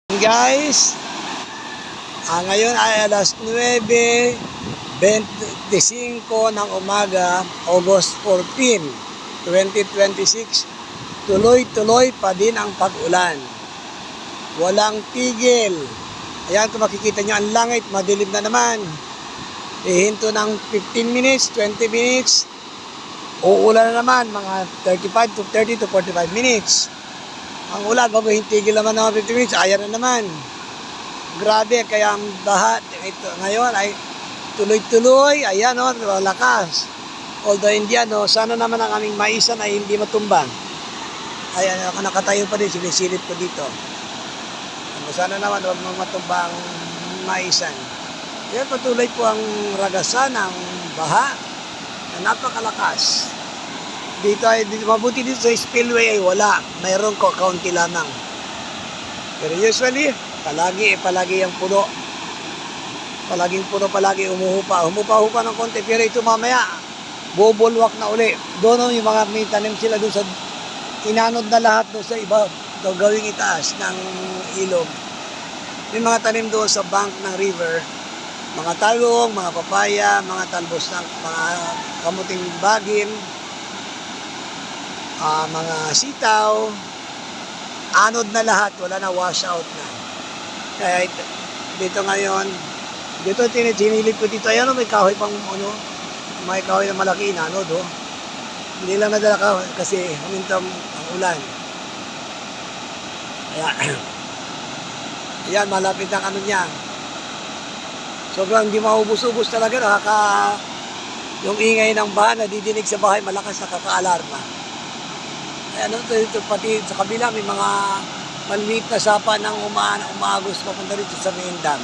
Guys, ngayon ay alas 9:25 ng umaga, August 14, 2026. Tuloy-tuloy pa din ang pag-ulan. Walang tigil. Ayan, kung makikita nyo ang langit, madilim na naman. Ihinto ng 15 minutes, 20 minutes. Uulan na naman, mga 35 to 30 to 45 minutes. Ang ulan, bago hintigil naman ng 50 minutes, ayan na naman. Grabe, kaya ang baha ito, ngayon ay tuloy-tuloy, ayan o, lakas. Although hindi sana naman ang aming maisan ay hindi matumbang. Ayan, ako nakatayo pa din, sinisilip ko dito. Sana naman huwag matumbang maisan. Ayan, patuloy po ang ragasan ng baha na napakalakas. Dito ay mabuti dito sa spillway ay wala. Mayroon ko kaunti lamang. Pero usually, palagi ang puno. Palaging puno, palagi umuhupa. Humupa-hupa ng konti. Pero ito mamaya, bubulwak na uli. Doon yung mga may tanim sila doon sa inanod na lahat doon sa iba. Gawing itaas ng ilog. May mga tanim doon sa bank ng river. Mga talong, mga papaya, mga talbos ng mga kamuting bagin. Mga sitaw, anod na lahat, wala na, wash out na. Kaya dito ngayon, dito tinilip ko dito, ayan may kahoy pang may kahoy na malaki, inanod Hindi lang nadala kahoy kasi humintam ang ulan. Kaya, ayan, malapit ang niya. Sobrang hindi maubos-ubos talaga, yung ingay ng baha, nadidinig sa bahay, malakas, nakaka-alarma. Ito pati sa kabila may mga maliit na sapa ng umaagos papunta rito sa main dam.